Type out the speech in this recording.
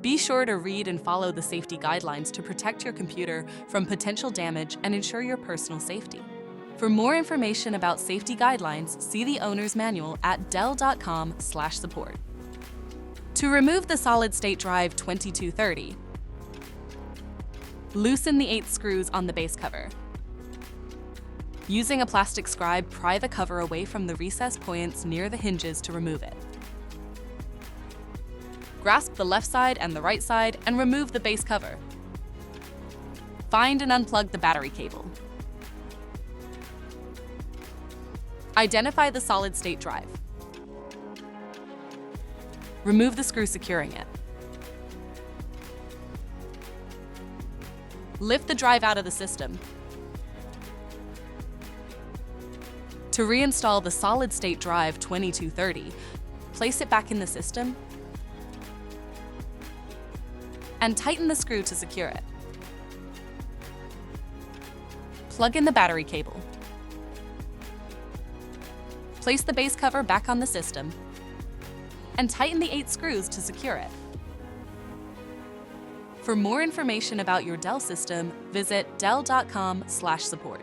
Be sure to read and follow the safety guidelines to protect your computer from potential damage and ensure your personal safety. For more information about safety guidelines, see the owner's manual at dell.com/support. To remove the solid-state drive 2230, loosen the 8 screws on the base cover. Using a plastic scribe, pry the cover away from the recessed points near the hinges to remove it. Grasp the left side and the right side and remove the base cover. Find and unplug the battery cable. Identify the solid-state drive. Remove the screw securing it. Lift the drive out of the system. To reinstall the solid-state drive 2230, place it back in the system and tighten the screw to secure it. Plug in the battery cable. Place the base cover back on the system and tighten the 8 screws to secure it. For more information about your Dell system, visit dell.com/support.